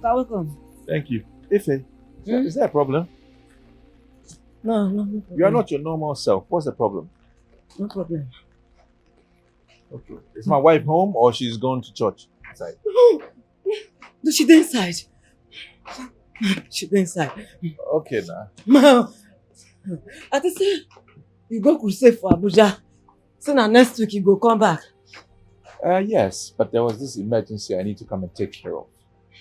welcome. Thank you. Ife, is there a problem? No problem. You are not your normal self. What's the problem? No problem. Okay. Is my wife home or she's gone to church? Inside. No, she's inside. She's inside. Okay, now. Ma, I just say you go crusade for Abuja. So now next week you go come back. Yes, but there was this emergency I need to come and take care of.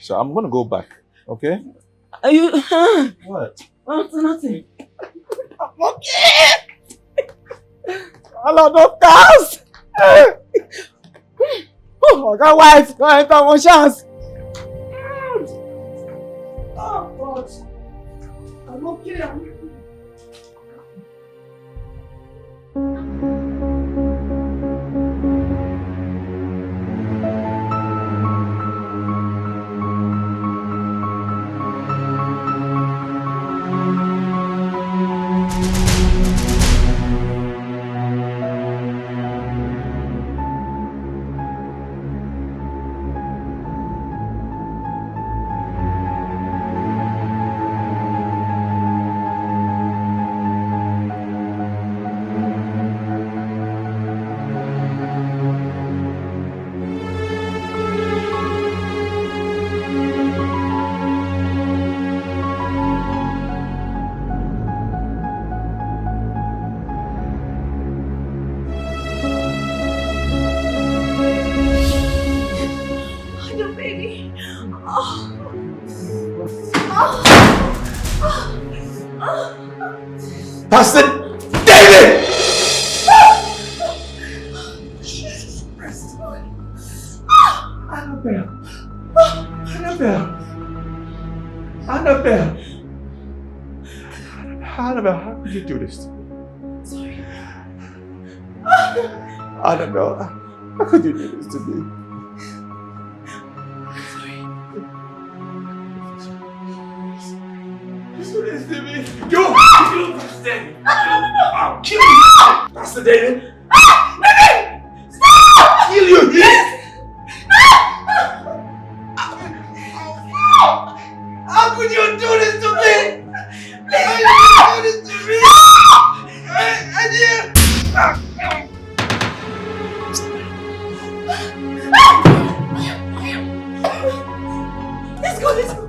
So I'm going to go back, okay? Are you... What? Oh, nothing. I'm okay! Hello, doctors! Oh, my wife, go enter one chance. Oh, God. I'm okay. Pastor David! Jesus Christ. Annabelle! Annabelle! Annabelle! Annabelle, how could you do this? Sorry. Annabelle, how could you do this to me? Do this to me. You! Pastor David! I'll kill you! Pastor David! Baby! Stop! Kill you! Yes! How could you do this to me? Please how could you do this to me? Let's go. Let's go.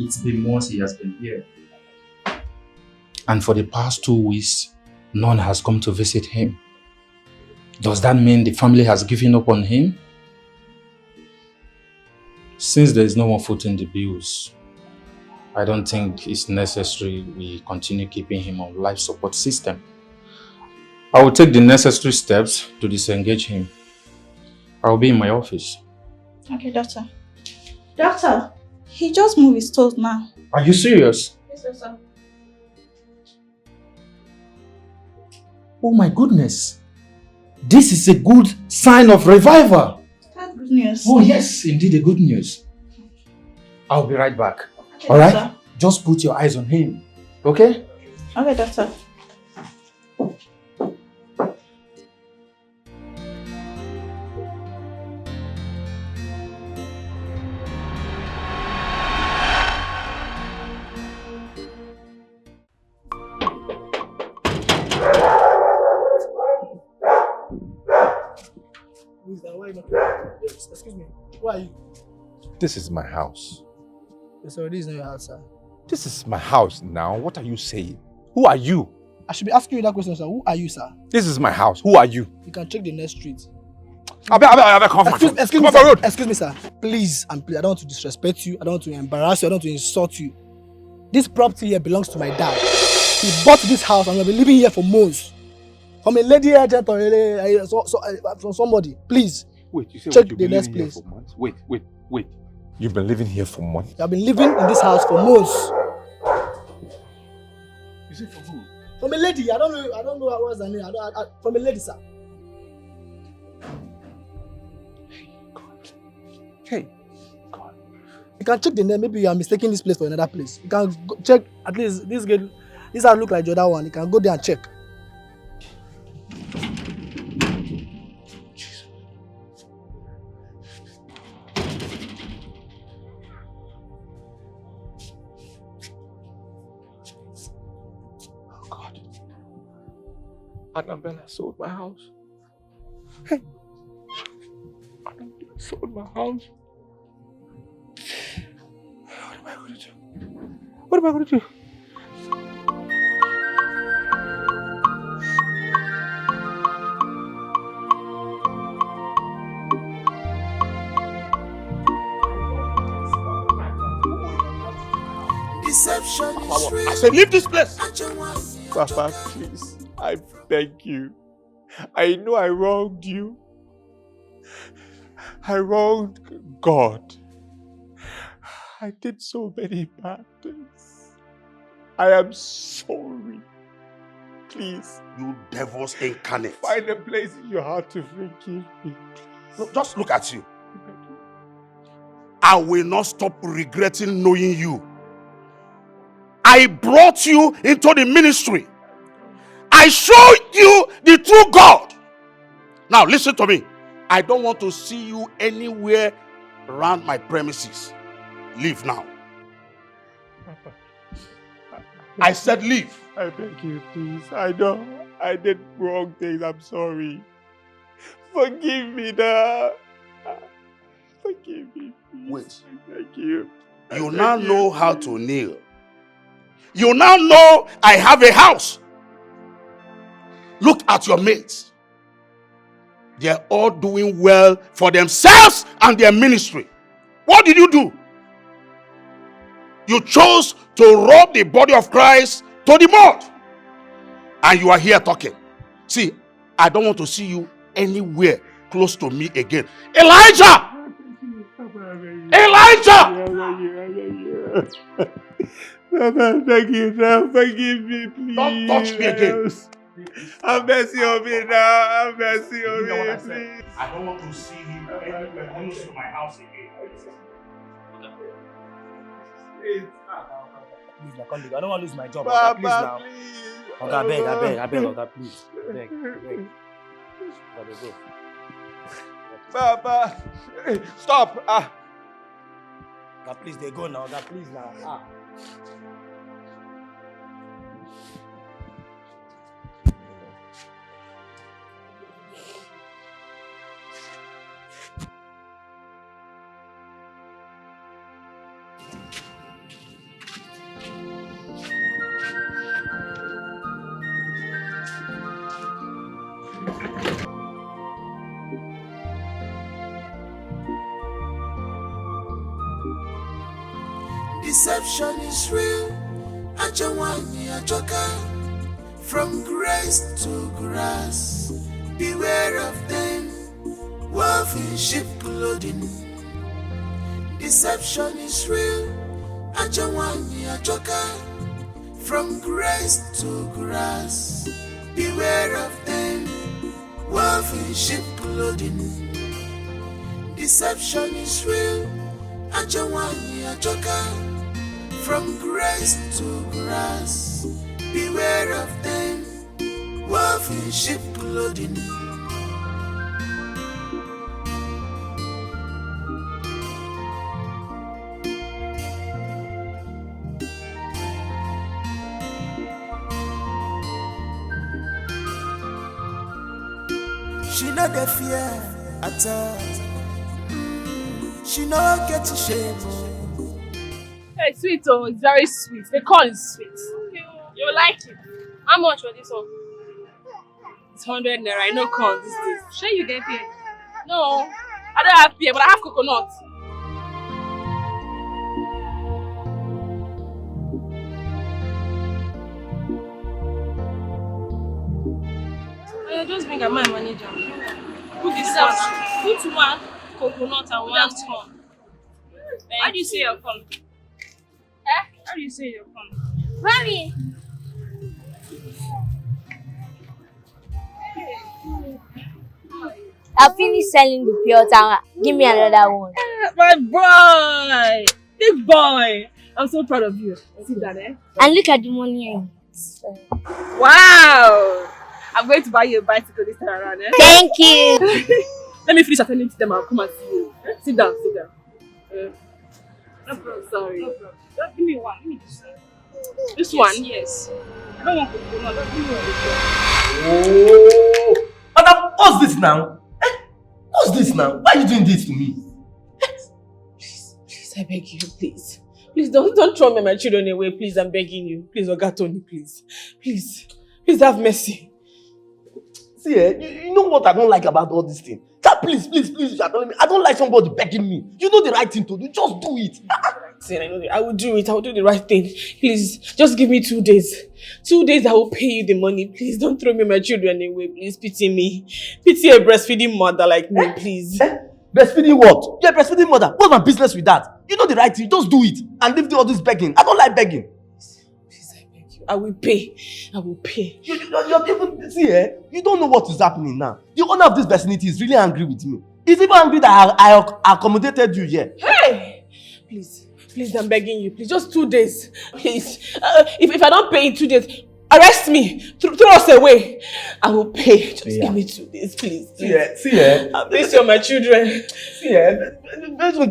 It's been months he has been here. And for the past 2 weeks, none has come to visit him. Does that mean the family has given up on him? Since there is no one footing the bills, I don't think it's necessary we continue keeping him on life support system. I will take the necessary steps to disengage him. I will be in my office. Okay, doctor. Doctor, he just moved his toes now. Are you serious? Yes, sir. Oh my goodness. This is a good sign of revival. That's good news. Oh yes, indeed a good news. I'll be right back. Okay, Alright? doctor. Just put your eyes on him. Okay? Okay, doctor. Excuse me. Who are you? This is my house. Sorry, this is not your house, sir. This is my house now. What are you saying? Who are you? I should be asking you that question, sir. Who are you, sir? This is my house. Who are you? You can check the next street. Excuse me, sir. Please, and please, I don't want to disrespect you. I don't want to embarrass you. I don't want to insult you. This property here belongs to my dad. He bought this house and we'll be living here for months. From a lady agent or from somebody. Please. Wait, you said check you've the been next living here place. for months? Wait. You've been living here for months? I've been living in this house for months. You said for who? From a lady. I don't know what's her name. From a lady, sir. Hey, God. You can check the name. Maybe you are mistaking this place for another place. You can check at least this gate. This one look like the other one. You can go there and check. Oh God. Annabella sold my house. Hey. Annabella sold my house. What am I going to do? What am I going to do? Deception is real. I said, leave this place! Papa, Papa, please, I beg you. I know I wronged you. I wronged God. I did so many bad things. I am sorry. Please, you devils incarnate. find a place in your heart to forgive me. Look, just look at you. I will not stop regretting knowing you. I brought you into the ministry. I showed you the true God. Now listen to me. I don't want to see you anywhere around my premises. Leave now. Papa, I said leave. I beg you, please. I know I did wrong things. I'm sorry. Forgive me now. Forgive me, please. Wait. I beg you. You now know how to kneel. You now know I have a house. Look at your mates. They're all doing well for themselves and their ministry. What did you do? You chose to rob the body of Christ to the mud. And you are here talking. See, I don't want to see you anywhere close to me again. Elijah! Elijah! Papa, thank you now. Forgive me, please. Don't touch me again. Have mercy on me now. Have mercy on me, please. I don't want to see you anywhere close to my house again. Please. Please, I don't want to lose my job. Papa, Please now. please. Oga, I beg, Oga, please. I beg. Oga, go. Papa, stop. Oga, please, they go now. Oga, please now. Deception is real. Ajawani Ajoka. From grace to grass. Beware of them. Wolf in sheep clothing. Deception is real. Ajawani Ajoka. From grace to grass. Beware of them. Wolf in sheep clothing. Deception is real. Ajawani Ajoka. From grace to grass, beware of them, wolf in sheep clothing. She no dey fear at all. She no get shame. Hey, sweet, oh, it's very sweet. The corn is sweet. You like it? How much for this one? It's 100 naira. I know corn these days. Sure you get paid? No, I don't have pear, but I have coconut. Just bring a my manager. Put this one. Put one coconut and one corn. How do you say your corn? How do you say your corn? Mommy! I finished selling the pure tower. Give me another one. My boy! Big boy. I'm so proud of you. Sit down, eh? And look at the money. Wow. I'm going to buy you a bicycle this time around, eh? Thank you. Let me finish attending to them. I'll come and see you. Sit down, sit down. No problem. Sorry. No problem. Just give me one. Give me this one. This one? Yes. I don't want to go. No, just give me one. Oh, Madam, what's this now? What's this now? Why are you doing this to me? Please, I beg you, please. Please don't throw me my children away, please. I'm begging you. Please, Ogatoni, please. Please have mercy. See, you know what I don't like about all this thing? Please, you are telling me. I don't like somebody begging me. You know the right thing to do. Just do it. I know I will do it. I will do the right thing. Please, just give me 2 days. 2 days, I will pay you the money. Please, don't throw me my children away. Please, pity me. Pity a breastfeeding mother like me, please. Breastfeeding what? You're a breastfeeding mother. What's my business with that? You know the right thing. Just do it. And leave all this begging. I don't like begging. Please, I beg you. I will pay. You're people, see, you don't know what is happening now. The owner of this vicinity is really angry with me. He's even angry that I accommodated you here. Hey! Please, I'm begging you. Please, just 2 days. Please. If I don't pay in 2 days, arrest me. Throw us away. I will pay. Just give me 2 days, please. See, I miss you, my children. See,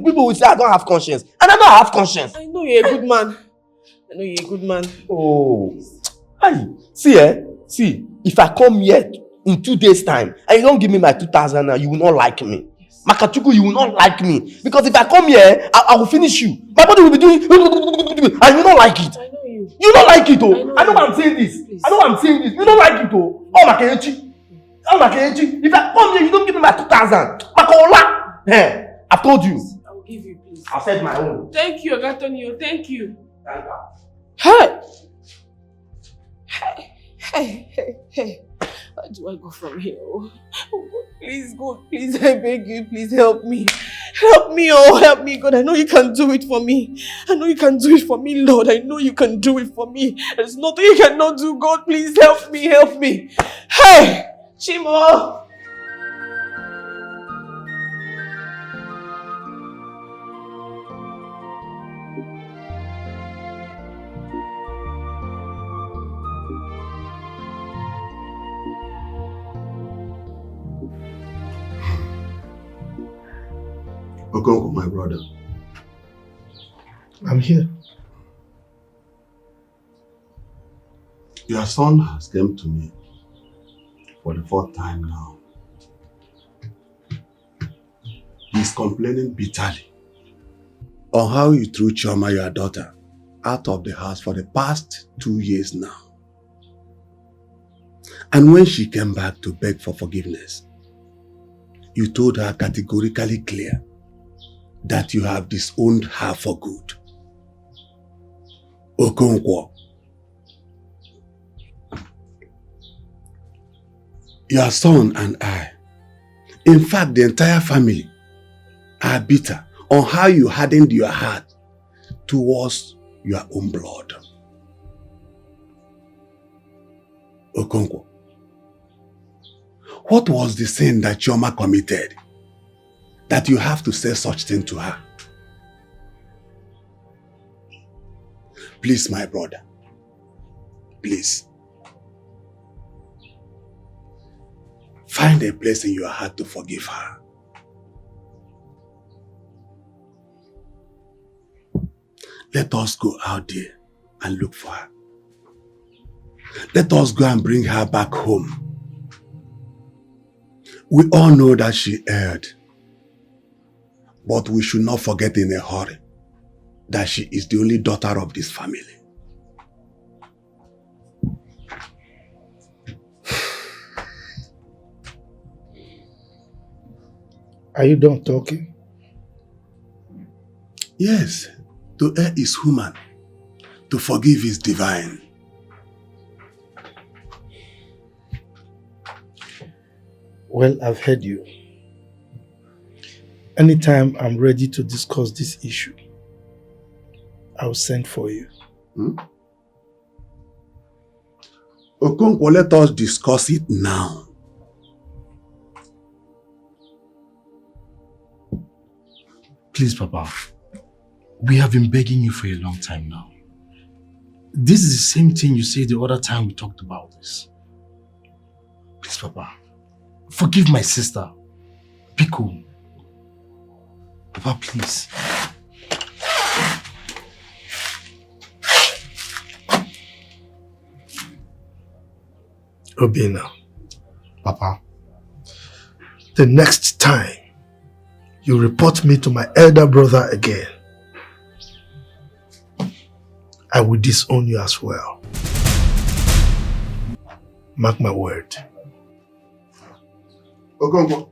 people will say I don't have conscience. And I don't have conscience. I know you're a good man. Oh. Hey, see, if I come here in 2 days' time and you don't give me my 2,000 now, you will not like me. Yes. Makachuku, you will not like me. Because if I come here, I will finish you. My body will be doing and you will not like it. I know you. You don't like it, oh. I know why I'm saying this. Please. I know why I'm saying this. You don't like it, oh. Oh, Makechi. If I come here, you don't give me my 2,000. Makola. Hey, I've told you. I will give you, please. I've said my own. Thank you, Agatonio. Thank you. Thank you. Hey. Where do I go from here? Oh, God, please, God, please, I beg you, please help me. Help me, God. I know you can do it for me. Lord. I know you can do it for me. There's nothing you cannot do, God. Please help me. Hey, Chimo. Okonko, my brother. I'm here. Your son has come to me for the 4th time now. He's complaining bitterly on how you threw Chioma, your daughter, out of the house for the past 2 years now. And when she came back to beg for forgiveness, you told her categorically clear that you have disowned her for good. Okonkwo, your son and I, in fact the entire family, are bitter on how you hardened your heart towards your own blood. Okonkwo, what was the sin that Chioma committed that you have to say such thing to her? Please, my brother, please, find a place in your heart to forgive her. Let us go out there and look for her. Let us go and bring her back home. We all know that she erred. But we should not forget in a hurry that she is the only daughter of this family. Are you done talking? Yes, to err is human. To forgive is divine. Well, I've heard you. Anytime I'm ready to discuss this issue, I'll send for you. Okonkwo, let us discuss it now. Please, Papa. We have been begging you for a long time now. This is the same thing you said the other time we talked about this. Please, Papa, forgive my sister. Be cool. Papa, please. Obina, Papa, the next time you report me to my elder brother again, I will disown you as well. Mark my word. Okonkwo,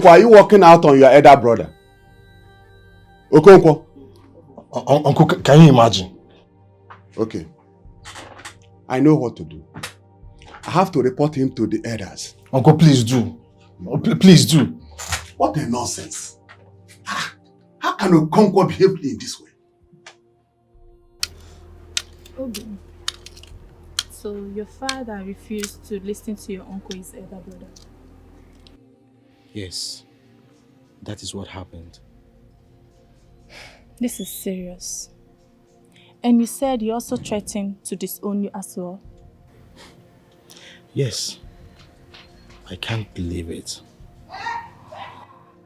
are you working out on your elder brother? Okonkwo. Uncle, can you imagine? Okay. I know what to do. I have to report him to the elders. Uncle, please do. Please do. What a nonsense. How can Okonkwo behave in this way? Obi, so your father refused to listen to your uncle's elder brother? Yes, that is what happened. This is serious. And you said he also threatened to disown you as well? Yes. I can't believe it.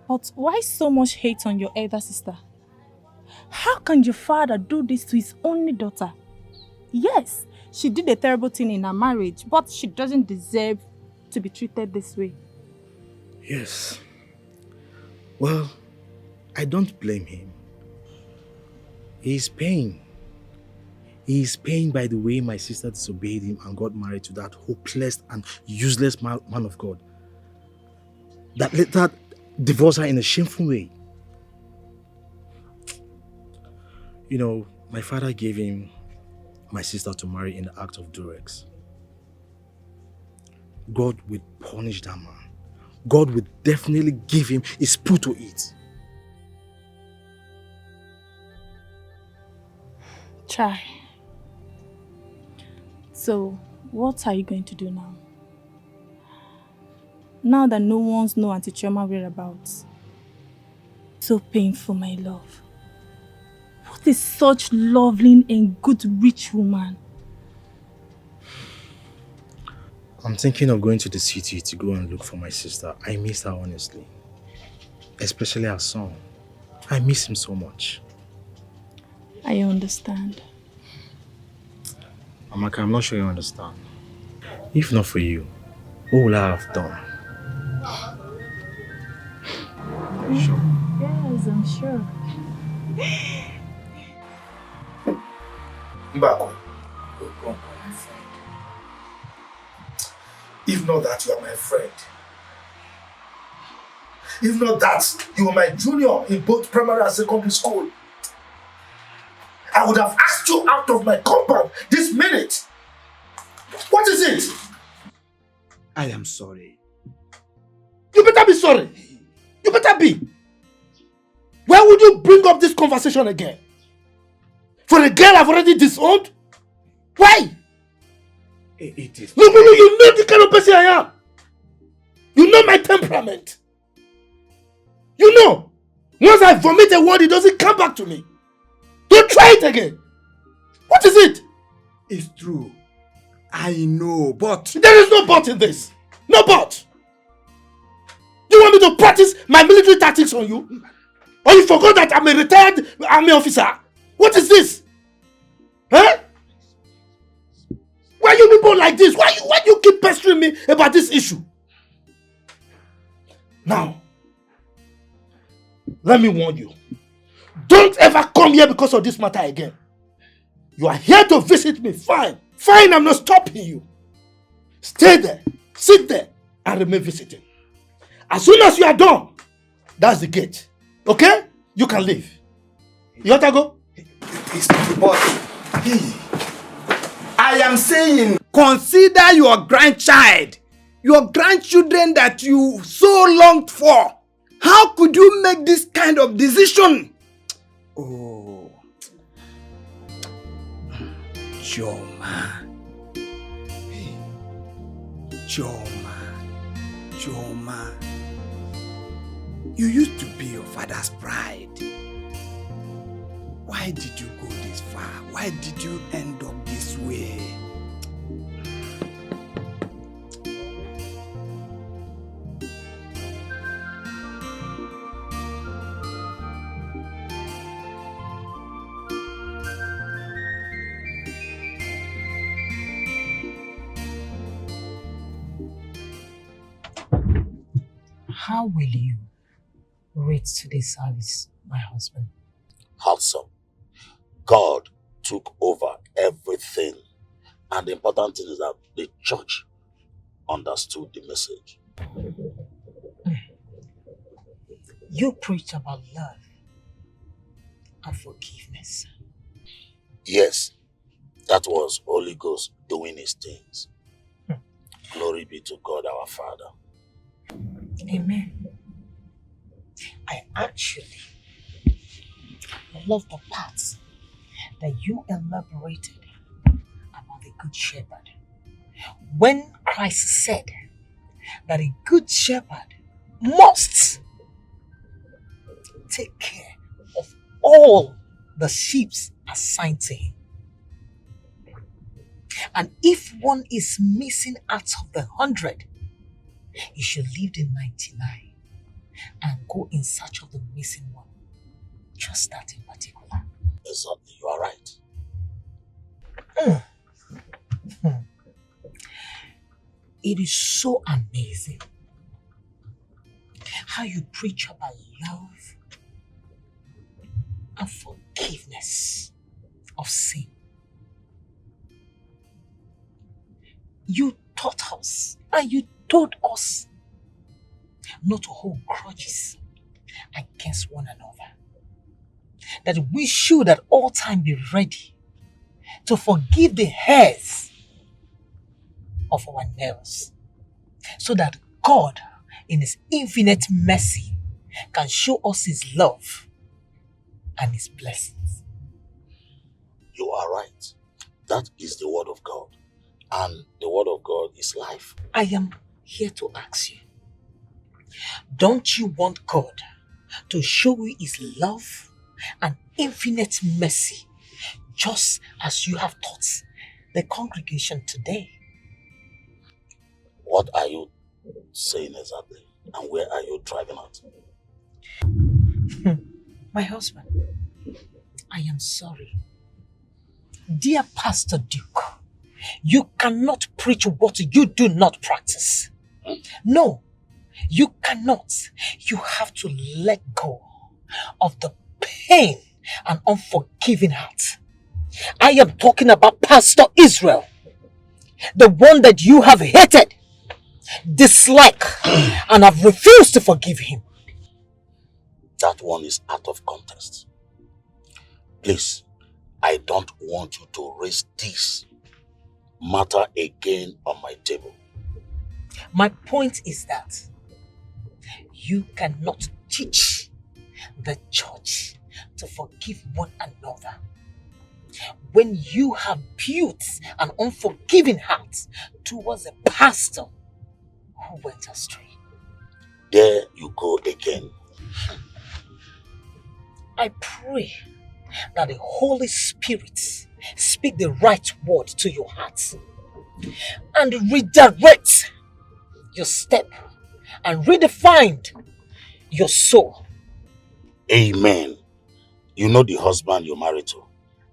But why so much hate on your elder sister? How can your father do this to his only daughter? Yes, she did a terrible thing in her marriage, but she doesn't deserve to be treated this way. Yes. Well, I don't blame him. He is paying. He is paying by the way my sister disobeyed him and got married to that hopeless and useless man of God. That later divorced her in a shameful way. You know, my father gave him my sister to marry in the act of duress. God will punish that man. God will definitely give him his put to eat. Try. So, what are you going to do now? Now that no one's know Auntie Chioma whereabouts. So painful, my love. What is such lovely and good rich woman? I'm thinking of going to the city to go and look for my sister. I miss her honestly. Especially her son. I miss him so much. I understand. Amaka, I'm not sure you understand. If not for you, what would I have done? Sure. Yes, I'm sure. Mbako, if not that you are my friend, if not that you were my junior in both primary and secondary school, I would have asked you out of my compound this minute. What is it? I am sorry. You better be sorry. You better be. Why would you bring up this conversation again? For a girl I've already disowned? Why? It is. Look, you know the kind of person I am. You know my temperament. You know, once I vomit a word, it doesn't come back to me. Don't try it again. What is it? It's true. I know, but... There is no but in this. No but. You want me to practice my military tactics on you? Or you forgot that I'm a retired army officer? What is this? Huh? Why are you people like this? Why you keep pestering me about this issue? Now, let me warn you. Don't ever come here because of this matter again. You are here to visit me. Fine. Fine, I'm not stopping you. Stay there, sit there, and remain visiting. As soon as you are done, that's the gate. Okay? You can leave. You want to go? But I am saying, consider your grandchild, your grandchildren that you so longed for. How could you make this kind of decision? Oh, Chioma. You used to be your father's pride. Why did you go this far? Why did you end up this way? How will you rate today's service, my husband? Handsome. God took over everything. And the important thing is that the church understood the message. You preach about love and forgiveness. Yes, that was Holy Ghost doing his things. Glory be to God our Father. Amen. I actually love the parts that you elaborated about the Good Shepherd. When Christ said that a Good Shepherd must take care of all the sheep assigned to him. And if one is missing out of the 100, he should leave the 99 and go in search of the missing one. Just that in particular. Exactly, you are right. It is so amazing how you preach about love and forgiveness of sin. You taught us and you told us not to hold grudges against one another. That we should at all times be ready to forgive the heirs of our neighbors, so that God, in his infinite mercy, can show us his love and his blessings. You are right. That is the word of God. And the word of God is life. I am here to ask you, don't you want God to show you his love and infinite mercy, just as you have taught the congregation today? What are you saying exactly? And where are you driving at? My husband, I am sorry. Dear Pastor Duke, you cannot preach what you do not practice. No, you cannot. You have to let go of the pain and unforgiving heart. I am talking about Pastor Israel, the one that you have hated, dislike, and have refused to forgive him. That one is out of context. Please, I don't want you to raise this matter again on my table. My point is that you cannot teach the church to forgive one another when you have built an unforgiving heart towards a pastor who went astray. There you go again. I pray that the Holy Spirit speak the right word to your heart and redirect your step and redefine your soul. Amen. You know the husband you're married to.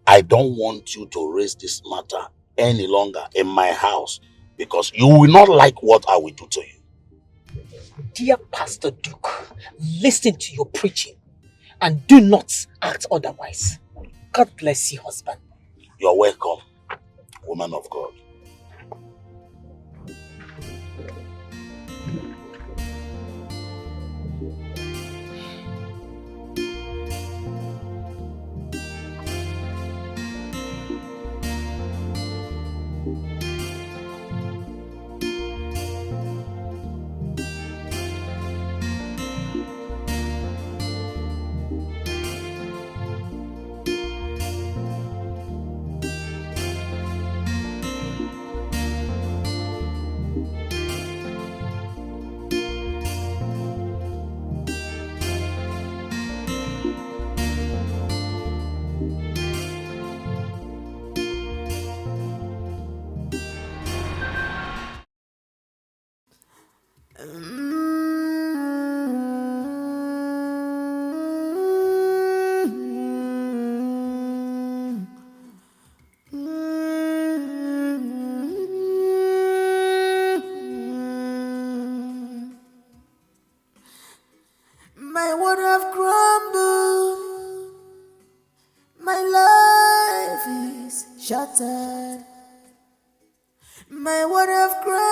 I don't want you to raise this matter any longer in my house, because you will not like what I will do to you. Dear Pastor Duke, listen to your preaching and do not act otherwise. God bless you, husband. You're welcome, woman of God. My world have crumbled. My life is shattered. My world have crumbled.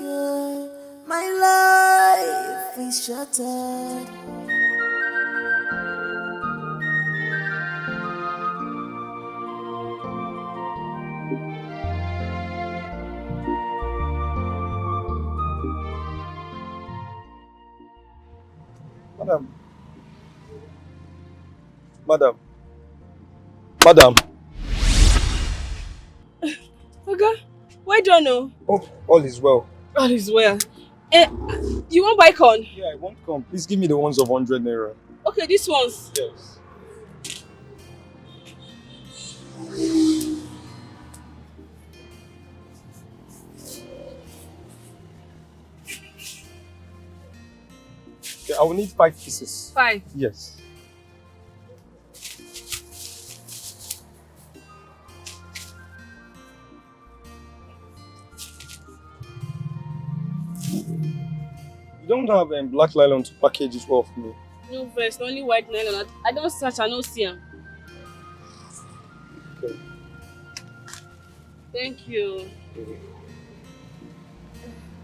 Yeah. My life is shattered. Madam. Madam. Madam. Okay, why don't know? Oh, all is well. All is well. Eh, you want buy corn? Yeah, I won't come. Please give me the ones of 100 naira. Okay, these ones. Yes. Okay, I will need 5 pieces. 5. Yes. You don't have black nylon to package it well for me. No vest, only white nylon. I don't search, I don't see them. Okay. Thank you.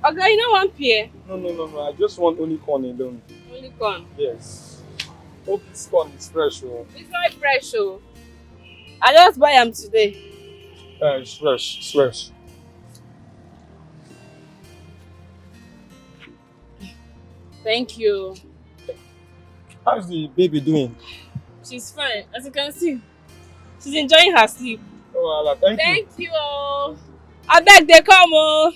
Okay, you know one pear? No. I just want only corn alone. Only corn. Yes. Hope this corn is fresh. Oh. It's not fresh, oh. I just buy them today. It's fresh. It's fresh. Thank you. How's the baby doing? She's fine, as you can see. She's enjoying her sleep. Oh, Allah, thank you. Thank you. Oh. I beg they come. Oh.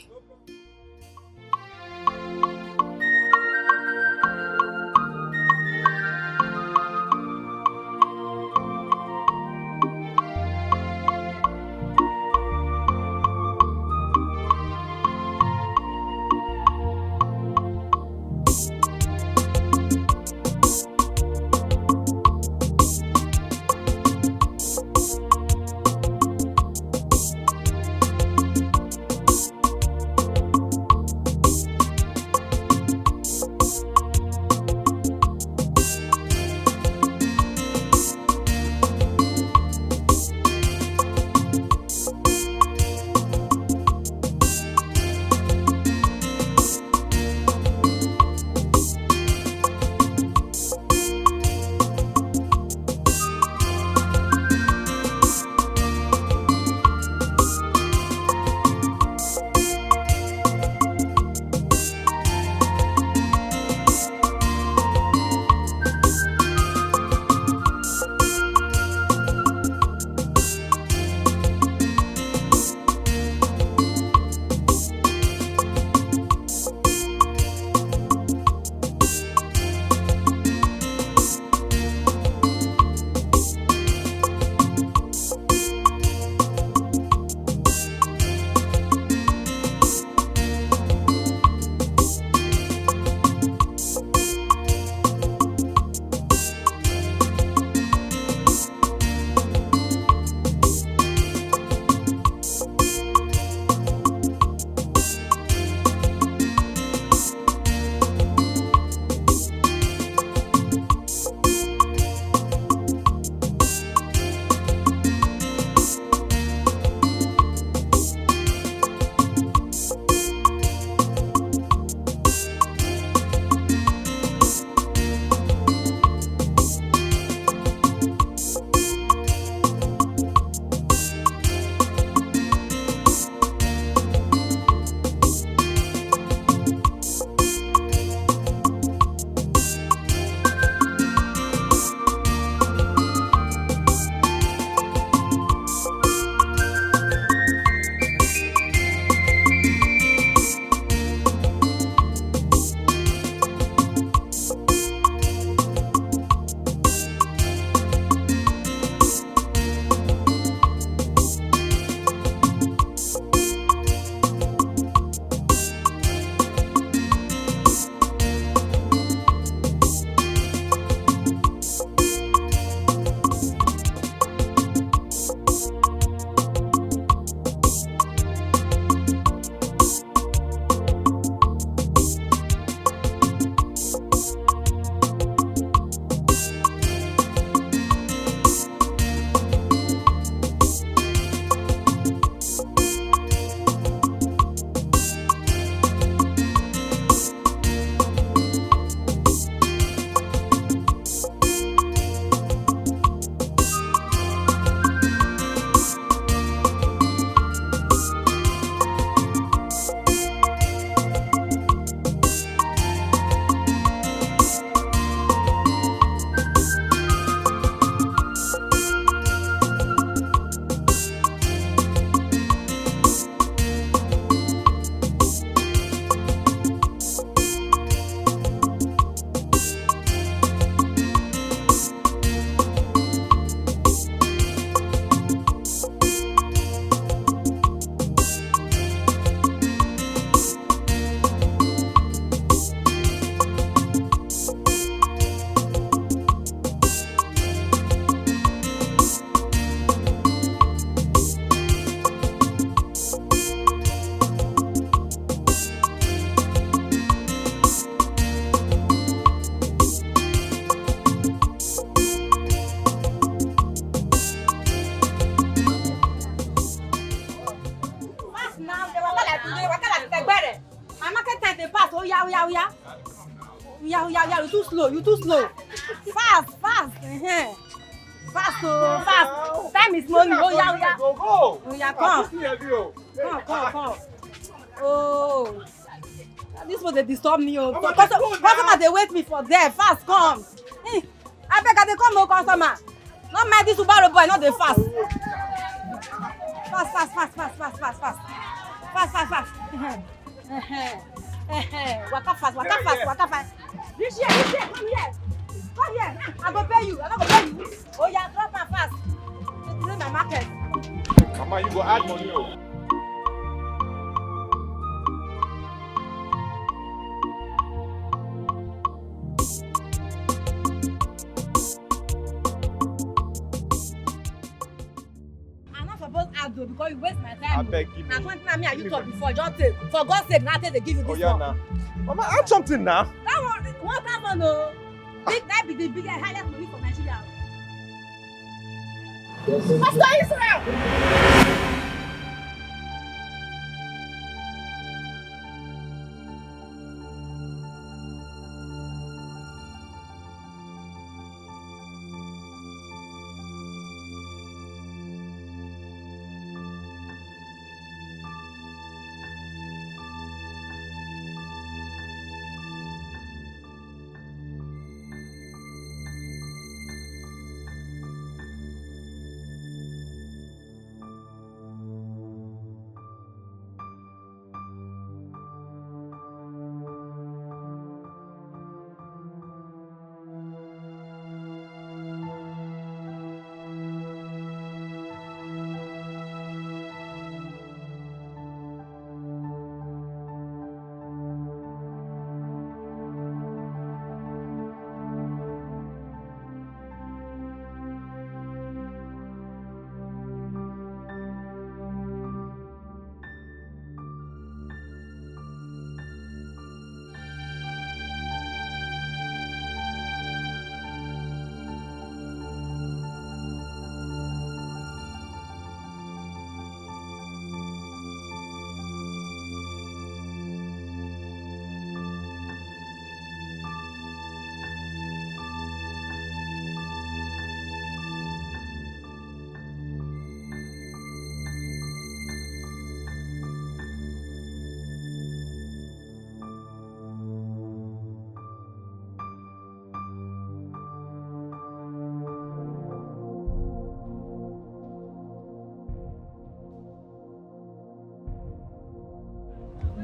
Yeah, you too slow. Fast. Fast. Time is money. Oh, yeah. Go. Oh, yeah, come. Oh, this was they disturb me. Oh, customer, they wait me for there. Fast, come. Hey, I beg, they come, no customer. Not mind this Subaru boy, not the fast. Fast. Waka fast. This here, come here. I go pay you. Oh yeah, drop my fast. It's in my market. Mama, you go add money. I'm not supposed to add though because you waste my time. I beg you. Now 20 me and you talk before, just take. For God's sake, now they give you this one. Now. Mama, add something now. That one, no. That be the biggest highest money for Nigeria. Pastor Israel!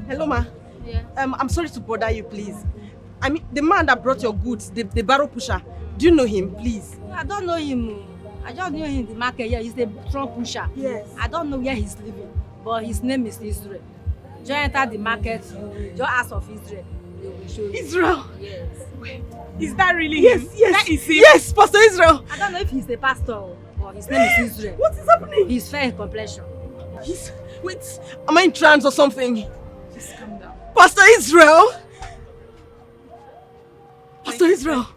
Hello, ma. Yeah. I'm sorry to bother you, please. I mean, the man that brought your goods, the barrel pusher. Do you know him, please? I don't know him. I just knew him in the market. Yeah, he's the truck pusher. Yes. I don't know where he's living, but his name is Israel. Just enter the market, just ask of Israel. They will show you. Israel? Yes. Is that really him? That is him? Yes, Pastor Israel. I don't know if he's a pastor, but his name is Israel. What is happening? He's fair in complexion. Wait, am I in trance or something? Just calm down. Pastor Israel? Pastor Israel?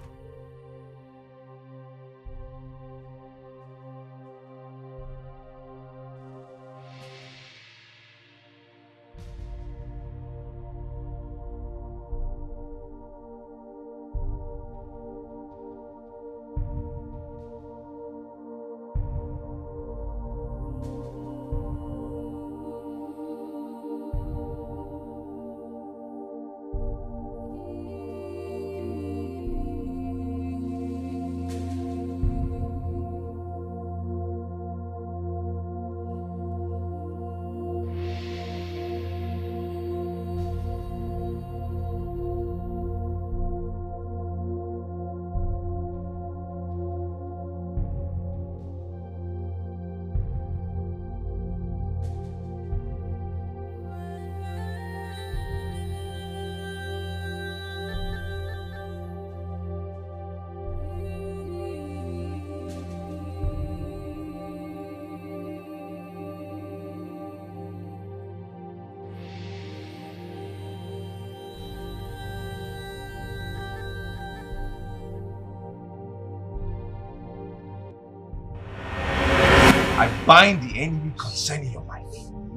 I bind the enemy concerning your life.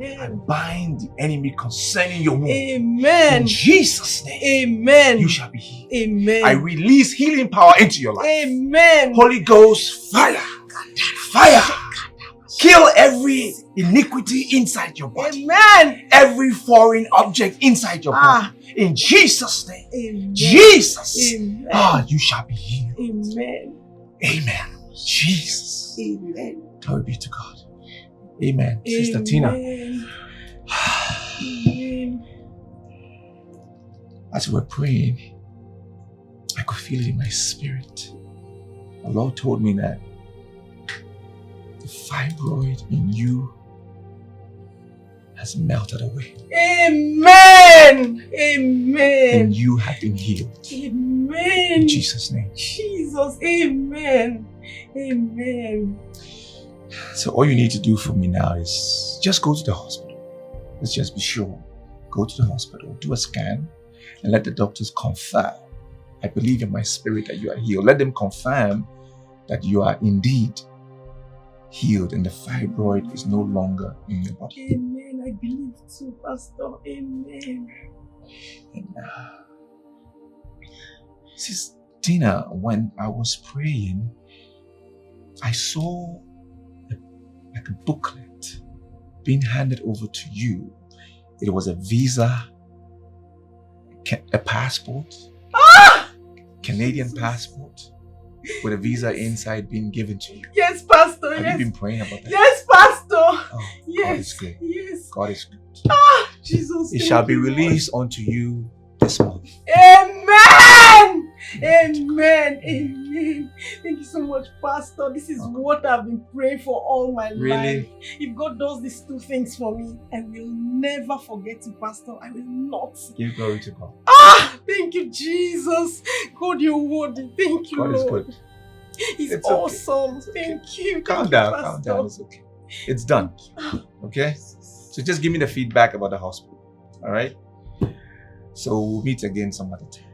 Amen. I bind the enemy concerning your womb. Amen. In Jesus' name. Amen. You shall be healed. Amen. I release healing power into your life. Amen. Holy Ghost, fire. Fire. Kill every iniquity inside your body. Amen. Every foreign object inside your body. In Jesus' name. Amen. Jesus. Amen. You shall be healed. Amen. Amen. Jesus. Amen. Glory be to God. Amen. Sister Tina. Amen. As we were praying, I could feel it in my spirit. The Lord told me that the fibroid in you has melted away. Amen. Amen. And you have been healed. Amen. In Jesus' name. Jesus. Amen. Amen. So all you need to do for me now is just go to the hospital. Let's just be sure. Go to the hospital, do a scan, and let the doctors confirm. I believe in my spirit that you are healed. Let them confirm that you are indeed healed and the fibroid is no longer in your body. Amen. I believe too, Pastor. Amen. And Sister Tina, when I was praying, I saw like a booklet being handed over to you. It was a visa, a passport, Canadian passport, with a visa inside being given to you. Yes, Pastor. Have you been praying about that? Yes, Pastor. Oh, yes. God is good. Yes. God is good. Jesus. It shall be released unto you this month. Amen. Amen. Amen. Thank you so much, Pastor. This is what I've been praying for all my life. If God does these two things for me, I will never forget you, Pastor. I will not. Give glory to God. Thank you, Jesus. God, you're worthy. Thank you, God is Lord. good. It's awesome. Thank you. Calm down. It's okay. It's done. Okay? So just give me the feedback about the hospital. All right? So we'll meet again some other time.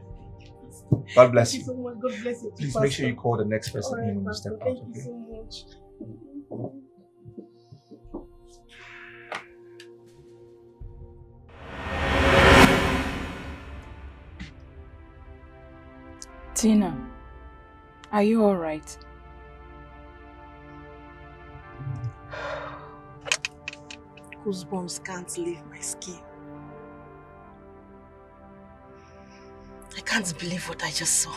God bless you. Thank you so much. God bless you. Please Pastor. make sure you call the next person All in when you Pastor. step out. Thank Okay? you so much. Tina, are you alright? Goosebumps can't leave my skin. I can't believe what I just saw.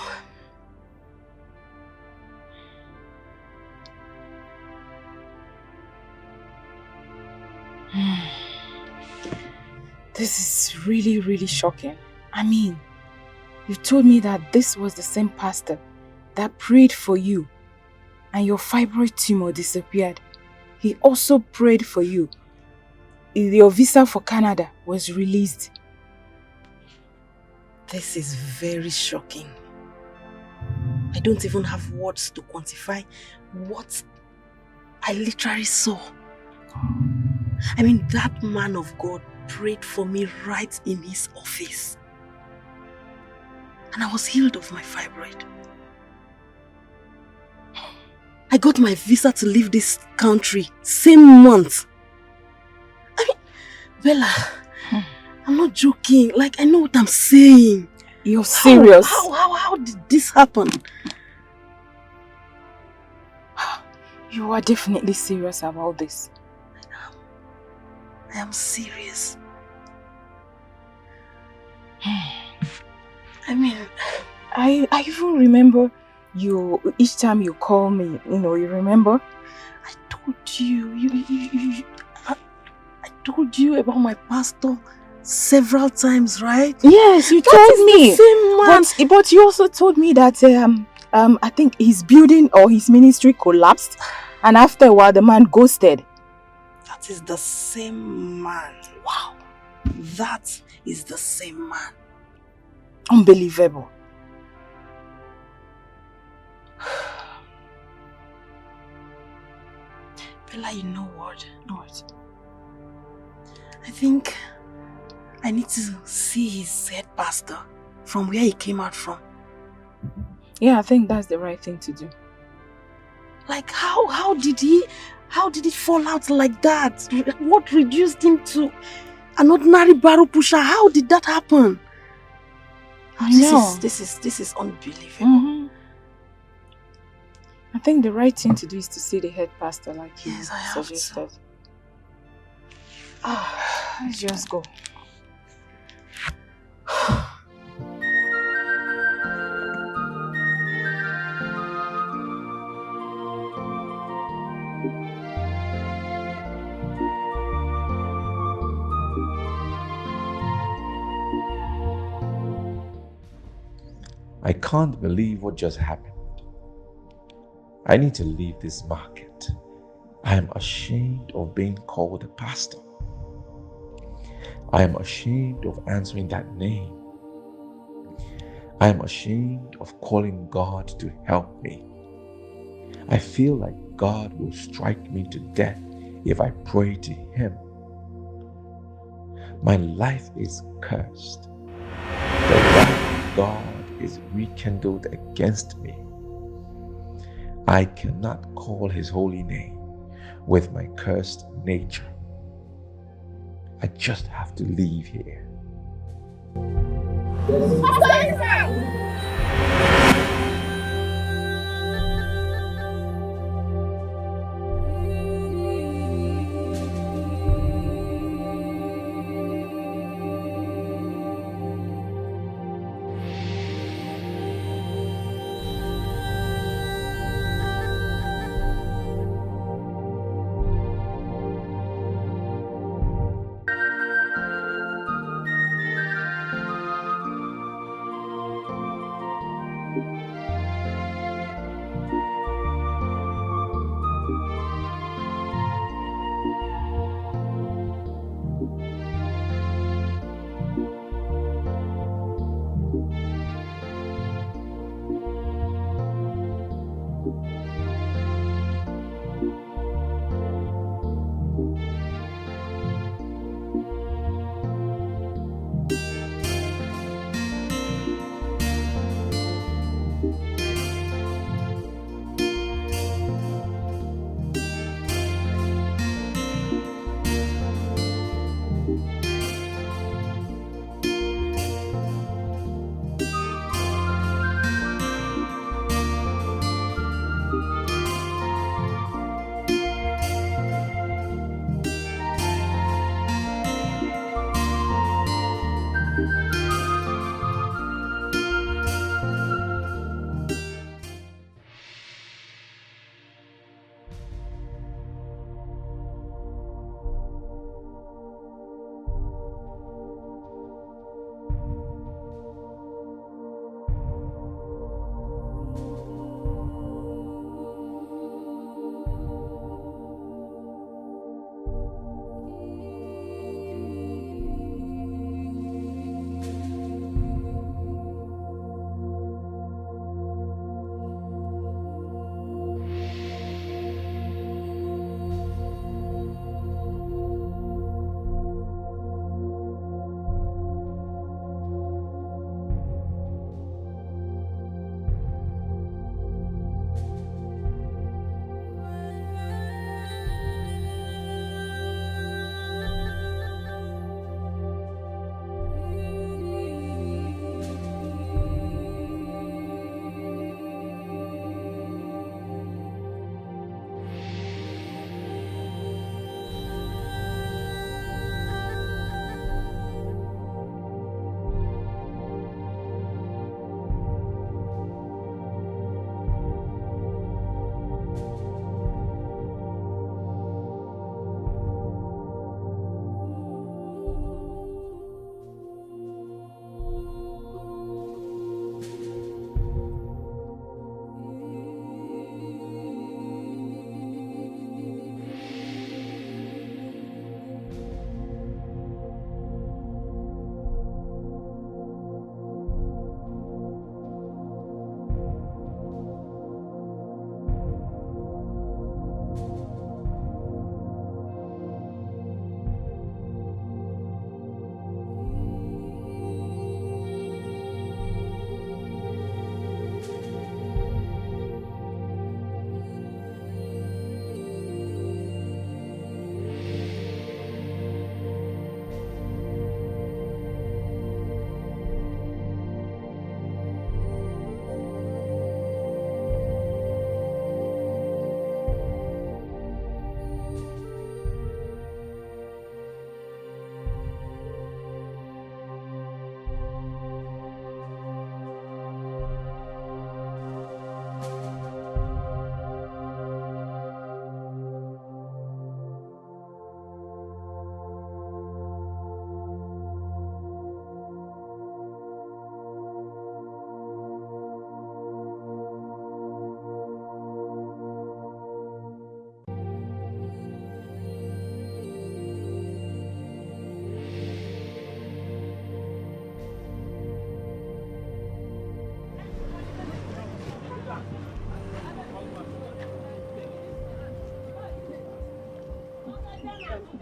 This is really, really shocking. I mean, you told me that this was the same pastor that prayed for you and your fibroid tumor disappeared. He also prayed for you. Your visa for Canada was released. This is very shocking. I don't even have words to quantify what I literally saw. I mean, that man of God prayed for me right in his office. And I was healed of my fibroid. I got my visa to leave this country same month. I mean, Bella, I'm not joking. Like, I know what I'm saying. You're serious? How did this happen? You are definitely serious about this. I am serious. I mean, I even remember you, each time you call me, you remember? I told you, I told you about my pastor several times, right? Yes, you told me. The same man. But you also told me that I think his building or his ministry collapsed, and after a while the man ghosted. That is the same man. Wow. That is the same man. Unbelievable. Bella, you know what? I think I need to see his head pastor from where he came out from. Yeah, I think that's the right thing to do. Like, how did he How did it fall out like that? What reduced him to an ordinary barrel pusher? How did that happen? This is unbelievable. Mm-hmm. I think the right thing to do is to see the head pastor like you suggested. Let's just go. I can't believe what just happened. I need to leave this market. I am ashamed of being called a pastor. I am ashamed of answering that name. I am ashamed of calling God to help me. I feel like God will strike me to death if I pray to Him. My life is cursed. The wrath of God is rekindled against me. I cannot call His holy name with my cursed nature. I just have to leave here.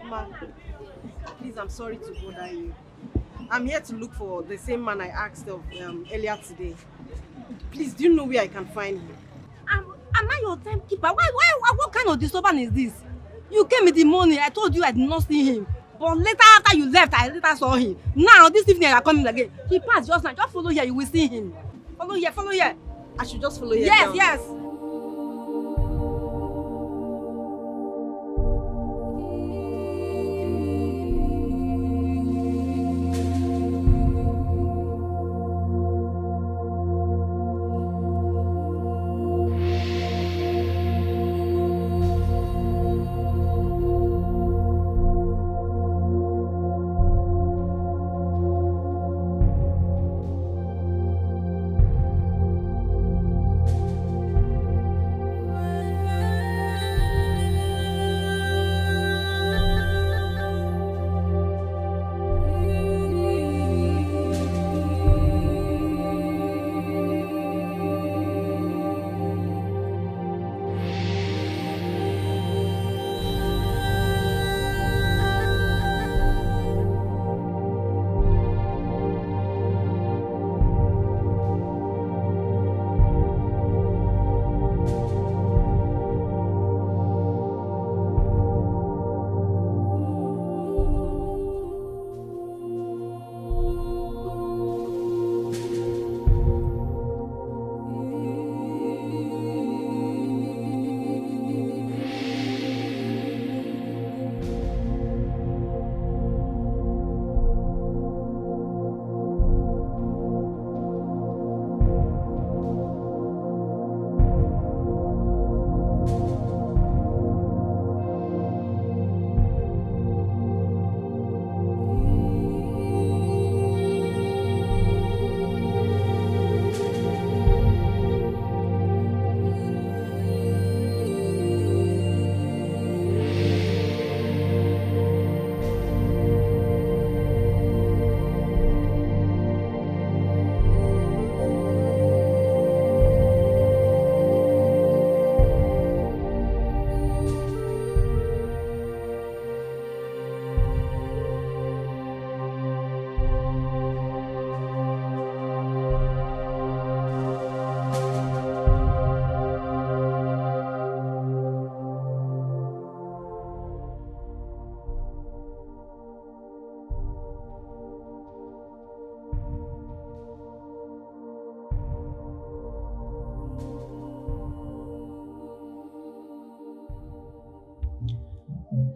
Ma, please, I'm sorry to bother you. I'm here to look for the same man I asked of earlier today. Please, do you know where I can find him? Am I your timekeeper? What kind of disturbance is this? You came in the morning, I told you I did not see him. But later after you left, I later saw him. Now, this evening, you are coming again. He passed just now. Just follow here, you will see him. Follow here, follow here. I should just follow here. Yes, yes.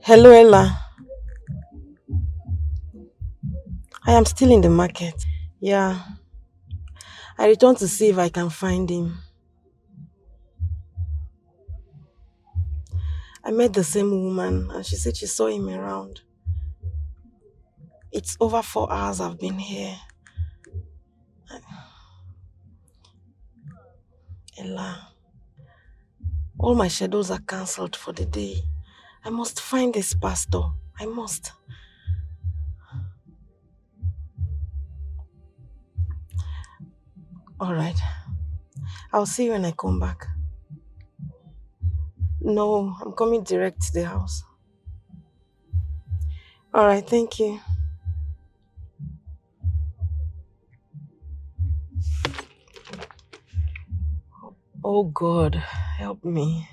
Hello, Ella. I am still in the market. Yeah. I returned to see if I can find him. I met the same woman and she said she saw him around. It's over 4 hours I've been here. Ella, all my schedules are cancelled for the day. I must find this pastor. I must. Alright. I'll see you when I come back. No, I'm coming direct to the house. Alright, thank you. Oh God, help me.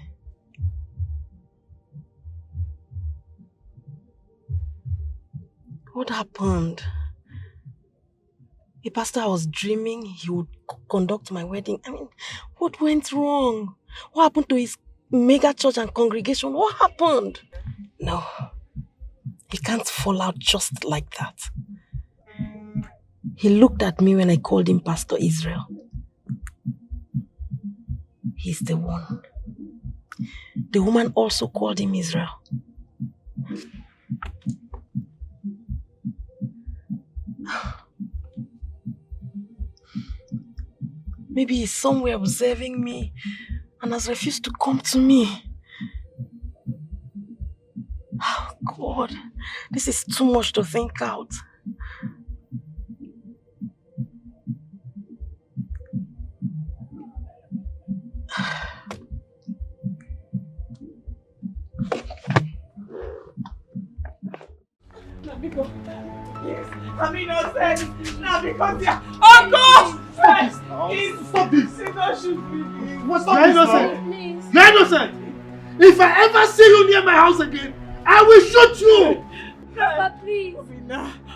What happened? A pastor I was dreaming he would conduct my wedding. I mean, what went wrong? What happened to his mega church and congregation? What happened? No, he can't fall out just like that. He looked at me when I called him Pastor Israel. He's the one. The woman also called him Israel. Maybe he's somewhere observing me and has refused to come to me. Oh God, this is too much to think out. I'm innocent. Now because you're... Oh God! Stop this! Don't shoot me. What's You're innocent. You're innocent. If I ever see you near my house again, I will shoot you. Papa, please.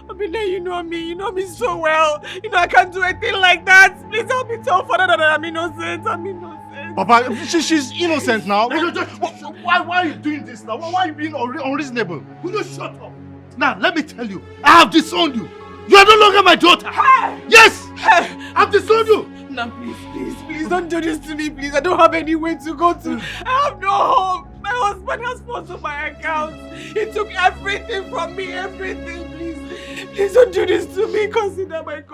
Obina, you know me so well. You know I can't do anything like that. Please help me tell Father that I'm innocent. I'm innocent. Papa, she's innocent now. Why are you doing this now? Why are you being unreasonable? Will you shut up? Now, let me tell you, I have disowned you. You are no longer my daughter. Hey! Yes! Hey! I've disowned you. Now, please don't do this to me, please. I don't have anywhere to go to. I have no home. My husband has sponsored my account. He took everything from me, everything, please. Please don't do this to me. Consider my condition.